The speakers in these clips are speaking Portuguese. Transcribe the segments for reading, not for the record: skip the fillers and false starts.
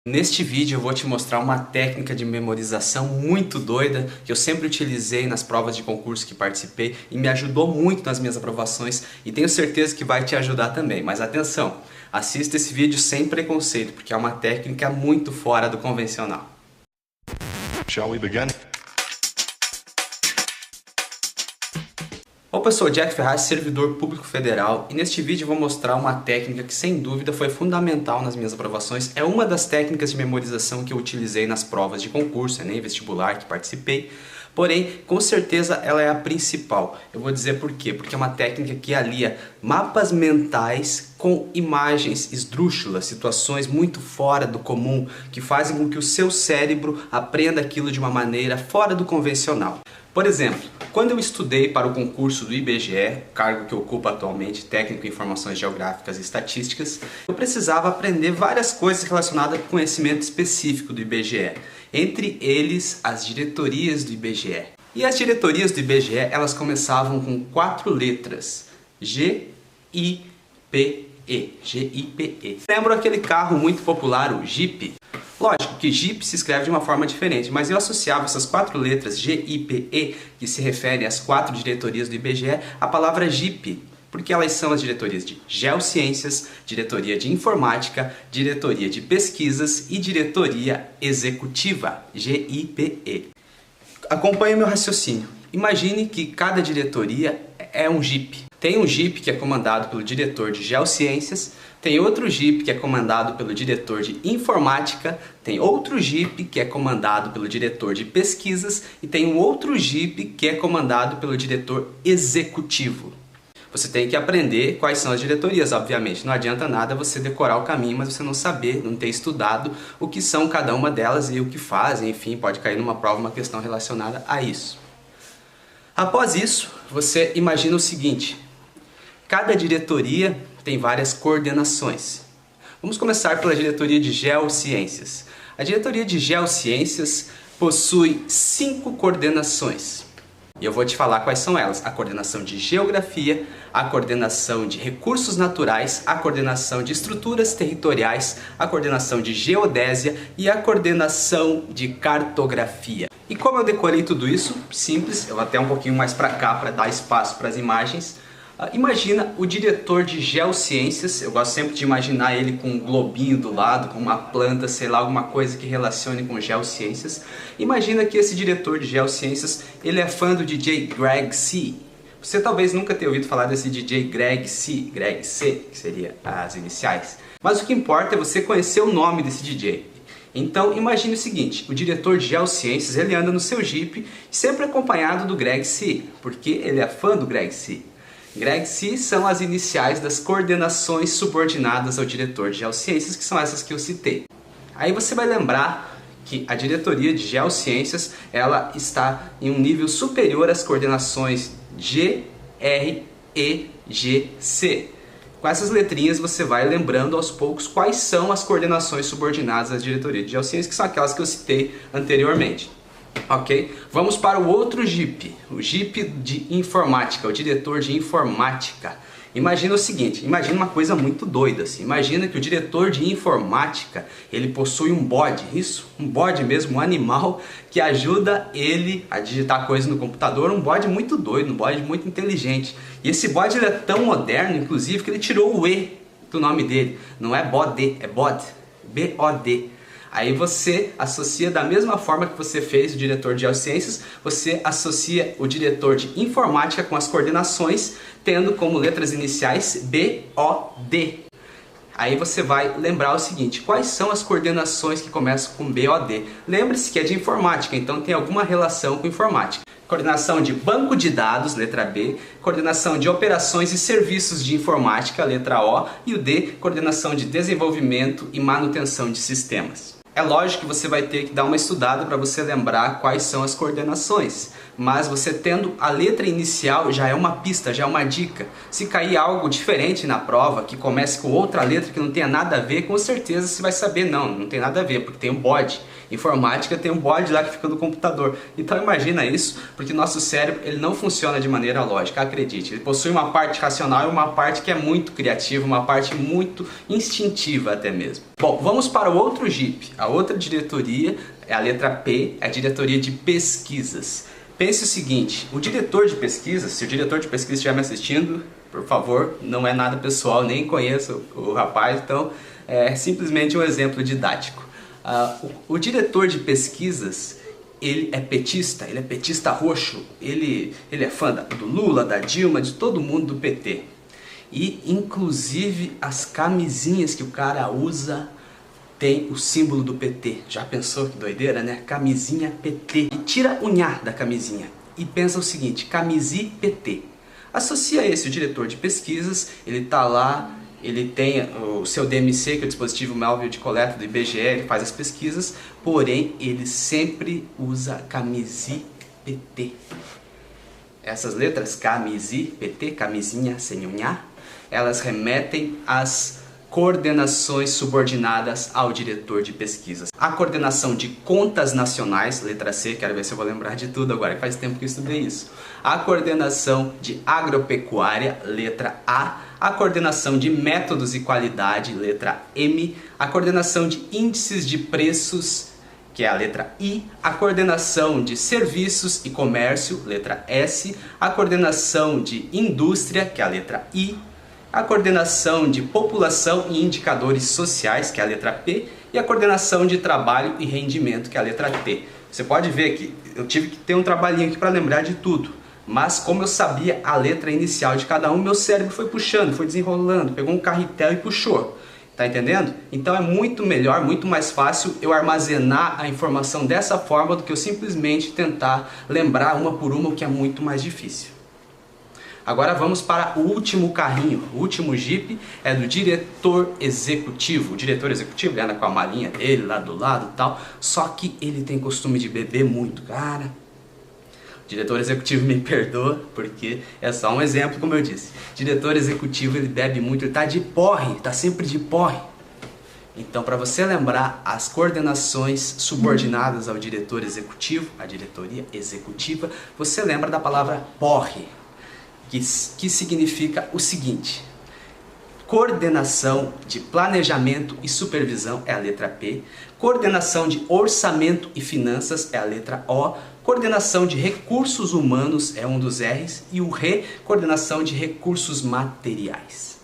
Neste vídeo eu vou te mostrar uma técnica de memorização muito doida que eu sempre utilizei nas provas de concurso que participei e me ajudou muito nas minhas aprovações e tenho certeza que vai te ajudar também. Mas atenção, assista esse vídeo sem preconceito, porque é uma técnica muito fora do convencional. Shall we begin? Opa, eu sou o Jack Ferraz, servidor público federal, e neste vídeo eu vou mostrar uma técnica que sem dúvida foi fundamental nas minhas aprovações. É uma das técnicas de memorização que eu utilizei nas provas de concurso, Enem, vestibular que participei. Porém, com certeza ela é a principal. Eu vou dizer por quê. Porque é uma técnica que alia mapas mentais com imagens esdrúxulas, situações muito fora do comum, que fazem com que o seu cérebro aprenda aquilo de uma maneira fora do convencional. Por exemplo, quando eu estudei para o concurso do IBGE, cargo que eu ocupo atualmente, técnico em informações geográficas e estatísticas, eu precisava aprender várias coisas relacionadas com conhecimento específico do IBGE. Entre eles, as diretorias do IBGE. E as diretorias do IBGE, elas começavam com 4 letras. G-I-P-E. G-I-P-E. Lembro aquele carro muito popular, o Jeep? Lógico que Jeep se escreve de uma forma diferente, mas eu associava essas 4 letras G-I-P-E, que se referem às 4 diretorias do IBGE, à palavra Jeep, porque elas são as diretorias de Geociências, diretoria de Informática, diretoria de Pesquisas e diretoria executiva, G-I-P-E. Acompanhe meu raciocínio. Imagine que cada diretoria é um Jeep. Tem um Jeep que é comandado pelo diretor de Geociências, tem outro Jeep que é comandado pelo diretor de Informática, tem outro Jeep que é comandado pelo diretor de Pesquisas e tem um outro Jeep que é comandado pelo diretor executivo. Você tem que aprender quais são as diretorias, obviamente. Não adianta nada você decorar o caminho, mas você não saber, não ter estudado o que são cada uma delas e o que fazem. Enfim, pode cair numa prova uma questão relacionada a isso. Após isso, você imagina o seguinte: cada diretoria tem várias coordenações. Vamos começar pela diretoria de Geociências. A diretoria de Geociências possui 5 coordenações. E eu vou te falar quais são elas: a coordenação de Geografia, a coordenação de Recursos Naturais, a coordenação de Estruturas Territoriais, a coordenação de Geodésia e a coordenação de Cartografia. E como eu decorei tudo isso? Simples, eu vou até um pouquinho mais para cá para dar espaço para as imagens. Imagina o diretor de Geociências, eu gosto sempre de imaginar ele com um globinho do lado, com uma planta, sei lá, alguma coisa que relacione com Geociências. Imagina que esse diretor de Geociências, ele é fã do DJ Greg C. Você talvez nunca tenha ouvido falar desse DJ Greg C, que seria as iniciais. Mas o que importa é você conhecer o nome desse DJ. Então imagine o seguinte: o diretor de Geociências, ele anda no seu Jeep, sempre acompanhado do Greg C, porque ele é fã do Greg C. Greg C são as iniciais das coordenações subordinadas ao diretor de Geociências, que são essas que eu citei. Aí você vai lembrar que a diretoria de Geociências, ela está em um nível superior às coordenações G, R, E, G, C. Com essas letrinhas você vai lembrando aos poucos quais são as coordenações subordinadas à diretoria de Geociências, que são aquelas que eu citei anteriormente. Ok? Vamos para o outro Jeep, o Jeep de Informática, o diretor de Informática. Imagina o seguinte, imagina uma coisa muito doida assim. Imagina que o diretor de Informática, ele possui um bode, um bode mesmo, um animal que ajuda ele a digitar coisas no computador, um bode muito doido, um bode muito inteligente. E esse bode, ele é tão moderno, inclusive, que ele tirou o E do nome dele. Não é bode, é bode, B-O-D. Aí você associa da mesma forma que você fez o diretor de Geociências, você associa o diretor de Informática com as coordenações, tendo como letras iniciais B-O-D. Aí você vai lembrar o seguinte: quais são as coordenações que começam com B-O-D? Lembre-se que é de Informática, então tem alguma relação com Informática. Coordenação de Banco de Dados, letra B. Coordenação de Operações e Serviços de Informática, letra O. E o D, coordenação de Desenvolvimento e Manutenção de Sistemas. É lógico que você vai ter que dar uma estudada para você lembrar quais são as coordenações, mas você tendo a letra inicial já é uma pista, já é uma dica. Se cair algo diferente na prova, que comece com outra letra que não tenha nada a ver, com certeza você vai saber, não tem nada a ver, porque tem um bode. Informática tem um bode lá que fica no computador. Então imagina isso, porque nosso cérebro ele não funciona de maneira lógica, acredite. Ele possui uma parte racional e uma parte que é muito criativa, uma parte muito instintiva até mesmo. Bom, vamos para o outro JIP. A outra diretoria é a letra P, é a diretoria de pesquisas. Pense o seguinte, o diretor de pesquisas, se o diretor de pesquisa estiver me assistindo, por favor, não é nada pessoal, nem conheço o rapaz, então é simplesmente um exemplo didático. O diretor de pesquisas, ele é petista roxo, ele é fã do Lula, da Dilma, de todo mundo do PT. E inclusive as camisinhas que o cara usa tem o símbolo do PT. Já pensou que doideira, né? Camisinha PT. E tira o nhá da camisinha e pensa o seguinte, camisi PT. Associa esse o diretor de pesquisas, ele tá lá, ele tem o seu DMC, que é o dispositivo móvel de coleta do IBGE, ele faz as pesquisas, porém ele sempre usa camisi PT. Essas letras, camisi PT, camisinha sem o nhá, elas remetem às coordenações subordinadas ao diretor de pesquisas. A coordenação de contas nacionais, letra C, quero ver se eu vou lembrar de tudo agora, que faz tempo que eu estudei isso. A coordenação de agropecuária, letra A. A coordenação de métodos e qualidade, letra M. A coordenação de índices de preços, que é a letra I. A coordenação de serviços e comércio, letra S. A coordenação de indústria, que é a letra I. A coordenação de população e indicadores sociais, que é a letra P, e a coordenação de trabalho e rendimento, que é a letra T. Você pode ver que eu tive que ter um trabalhinho aqui para lembrar de tudo, mas como eu sabia a letra inicial de cada um, meu cérebro foi puxando, foi desenrolando, pegou um carretel e puxou. Tá entendendo? Então é muito melhor, muito mais fácil eu armazenar a informação dessa forma do que eu simplesmente tentar lembrar uma por uma, o que é muito mais difícil. Agora vamos para o último carrinho, o último JIP é do diretor executivo. O diretor executivo anda com a malinha dele lá do lado e tal, só que ele tem costume de beber muito, cara. O diretor executivo me perdoa, porque é só um exemplo, como eu disse. O diretor executivo ele bebe muito, ele tá de porre, tá sempre de porre. Então, para você lembrar as coordenações subordinadas ao diretor executivo, a diretoria executiva, você lembra da palavra porre. Que significa o seguinte, coordenação de planejamento e supervisão é a letra P, coordenação de orçamento e finanças é a letra O, coordenação de recursos humanos é um dos R's e o R, coordenação de recursos materiais.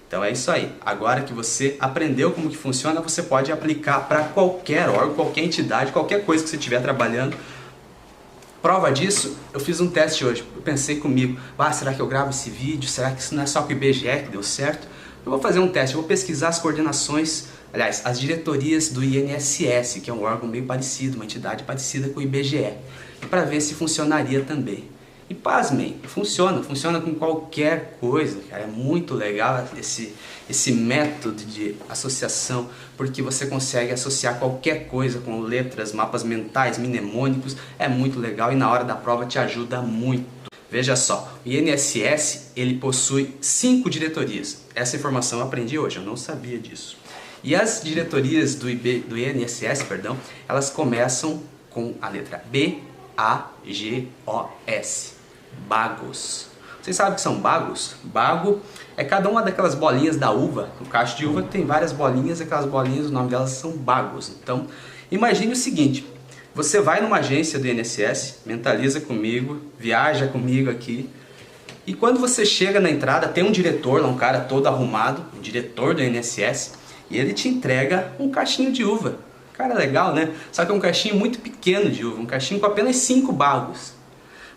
Então é isso aí, agora que você aprendeu como que funciona, você pode aplicar para qualquer órgão, qualquer entidade, qualquer coisa que você estiver trabalhando. Prova disso, eu fiz um teste hoje, eu pensei comigo, será que eu gravo esse vídeo? Será que isso não é só com o IBGE que deu certo? Eu vou fazer um teste, eu vou pesquisar as coordenações, aliás, as diretorias do INSS, que é um órgão meio parecido, uma entidade parecida com o IBGE, para ver se funcionaria também. E pasmem, funciona com qualquer coisa, cara, é muito legal esse método de associação, porque você consegue associar qualquer coisa com letras, mapas mentais, mnemônicos, é muito legal e na hora da prova te ajuda muito. Veja só, o INSS ele possui 5 diretorias, essa informação eu aprendi hoje, eu não sabia disso. E as diretorias do INSS, elas começam com a letra B, A, G, O, S. Bagos. Vocês sabem o que são bagos? Bago é cada uma daquelas bolinhas da uva. O cacho de uva tem várias bolinhas, aquelas bolinhas, o nome delas são bagos. Então, imagine o seguinte, você vai numa agência do INSS, mentaliza comigo, viaja comigo aqui, e quando você chega na entrada, tem um diretor, um cara todo arrumado, o diretor do INSS, e ele te entrega um cachinho de uva. Cara, legal, né? Só que é um cachinho muito pequeno de uva, um cachinho com apenas 5 bagos.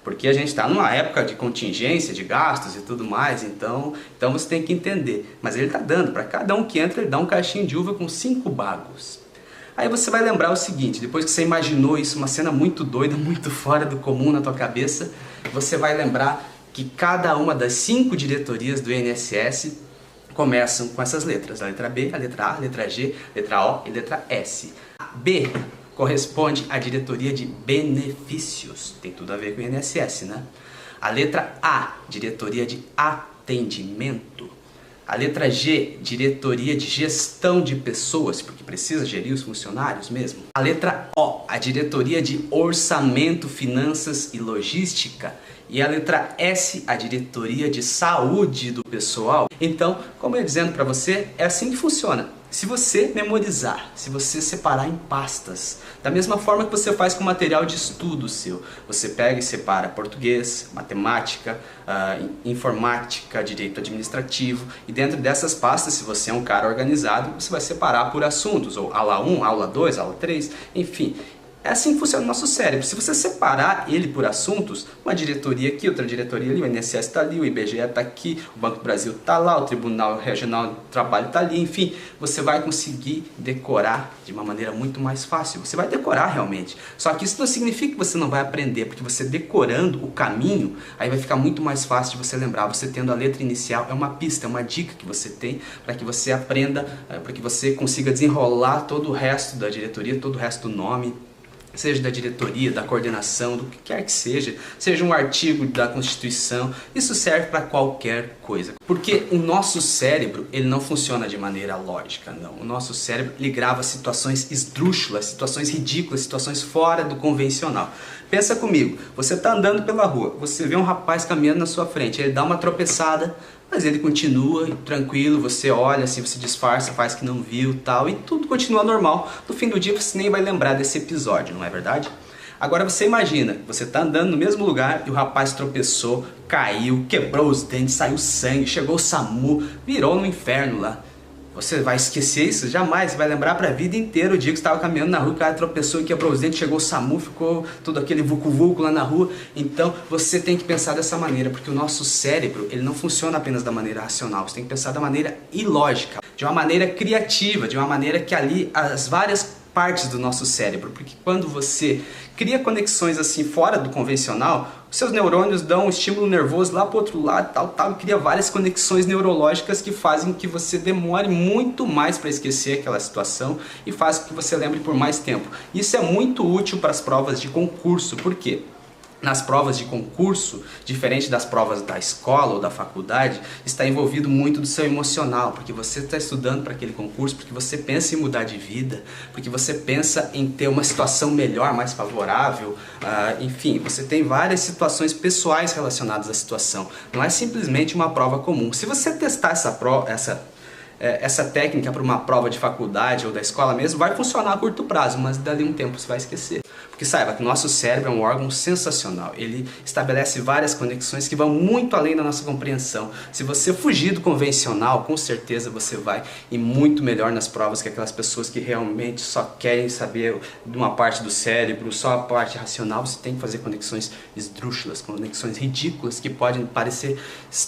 Porque a gente está numa época de contingência, de gastos e tudo mais, então você tem que entender. Mas ele está dando, para cada um que entra, ele dá um cachinho de uva com 5 bagos. Aí você vai lembrar o seguinte, depois que você imaginou isso, uma cena muito doida, muito fora do comum na tua cabeça, você vai lembrar que cada uma das 5 diretorias do INSS começam com essas letras, a letra B, a letra A, a letra G, a letra O e a letra S. B corresponde à diretoria de benefícios. Tem tudo a ver com o INSS, né? A letra A, diretoria de atendimento. A letra G, diretoria de gestão de pessoas, porque precisa gerir os funcionários mesmo. A letra O, a diretoria de orçamento, finanças e logística. E a letra S, a diretoria de saúde do pessoal. Então, como eu ia dizendo para você, é assim que funciona. Se você memorizar, se você separar em pastas, da mesma forma que você faz com material de estudo seu, você pega e separa português, matemática, informática, direito administrativo, e dentro dessas pastas, se você é um cara organizado, você vai separar por assuntos, ou aula 1, aula 2, aula 3, enfim. É assim que funciona o nosso cérebro. Se você separar ele por assuntos, uma diretoria aqui, outra diretoria ali, o INSS está ali, o IBGE está aqui, o Banco do Brasil está lá, o Tribunal Regional do Trabalho está ali, enfim, você vai conseguir decorar de uma maneira muito mais fácil. Você vai decorar realmente. Só que isso não significa que você não vai aprender, porque você decorando o caminho, aí vai ficar muito mais fácil de você lembrar. Você tendo a letra inicial, é uma pista, é uma dica que você tem para que você aprenda, para que você consiga desenrolar todo o resto da diretoria, todo o resto do nome, seja da diretoria, da coordenação, do que quer que seja um artigo da Constituição, isso serve para qualquer coisa. Porque o nosso cérebro, ele não funciona de maneira lógica, não. O nosso cérebro, ele grava situações esdrúxulas, situações ridículas, situações fora do convencional. Pensa comigo, você está andando pela rua, você vê um rapaz caminhando na sua frente, ele dá uma tropeçada, mas ele continua tranquilo, você olha assim, você disfarça, faz que não viu tal, e tudo continua normal. No fim do dia você nem vai lembrar desse episódio, não é verdade? Agora você imagina, você está andando no mesmo lugar e o rapaz tropeçou, caiu, quebrou os dentes, saiu sangue, chegou o SAMU, virou no inferno lá. Você vai esquecer isso? Jamais, você vai lembrar para a vida inteira o dia que você estava caminhando na rua, o cara tropeçou e quebrou os dentes, chegou o SAMU, ficou todo aquele vucu-vucu lá na rua. Então você tem que pensar dessa maneira, porque o nosso cérebro, ele não funciona apenas da maneira racional, você tem que pensar da maneira ilógica, de uma maneira criativa, de uma maneira que ali as várias partes do nosso cérebro, porque quando você cria conexões assim fora do convencional, os seus neurônios dão um estímulo nervoso lá para o outro lado, tal, e cria várias conexões neurológicas que fazem que você demore muito mais para esquecer aquela situação e faz com que você lembre por mais tempo. Isso é muito útil para as provas de concurso, por quê? Nas provas de concurso, diferente das provas da escola ou da faculdade, está envolvido muito do seu emocional, porque você está estudando para aquele concurso, porque você pensa em mudar de vida, porque você pensa em ter uma situação melhor, mais favorável, enfim, você tem várias situações pessoais relacionadas à situação. Não é simplesmente uma prova comum. Se você testar essa técnica para uma prova de faculdade ou da escola mesmo, vai funcionar a curto prazo, mas dali um tempo você vai esquecer. Porque saiba que o nosso cérebro é um órgão sensacional, ele estabelece várias conexões que vão muito além da nossa compreensão. Se você fugir do convencional, com certeza você vai ir muito melhor nas provas que aquelas pessoas que realmente só querem saber de uma parte do cérebro, só a parte racional. Você tem que fazer conexões esdrúxulas, conexões ridículas que podem parecer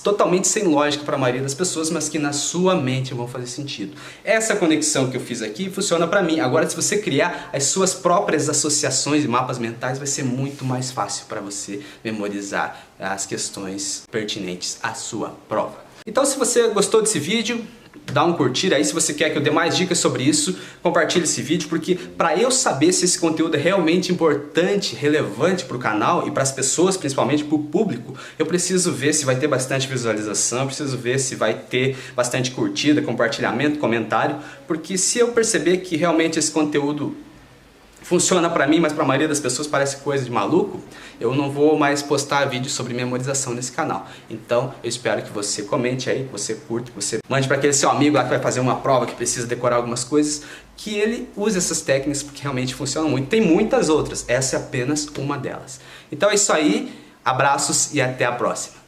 totalmente sem lógica para a maioria das pessoas, mas que na sua mente vão fazer sentido. Essa conexão que eu fiz aqui funciona para mim. Agora, se você criar as suas próprias associações e mapas mentais, vai ser muito mais fácil para você memorizar as questões pertinentes à sua prova. Então, se você gostou desse vídeo, dá um curtir aí. Se você quer que eu dê mais dicas sobre isso, compartilhe esse vídeo, porque para eu saber se esse conteúdo é realmente importante, relevante para o canal e para as pessoas, principalmente para o público, eu preciso ver se vai ter bastante visualização, preciso ver se vai ter bastante curtida, compartilhamento, comentário, porque se eu perceber que realmente esse conteúdo funciona para mim, mas para a maioria das pessoas parece coisa de maluco, eu não vou mais postar vídeos sobre memorização nesse canal. Então eu espero que você comente aí, que você curta, que você mande para aquele seu amigo lá que vai fazer uma prova, que precisa decorar algumas coisas, que ele use essas técnicas porque realmente funcionam muito. Tem muitas outras, essa é apenas uma delas. Então é isso aí, abraços e até a próxima.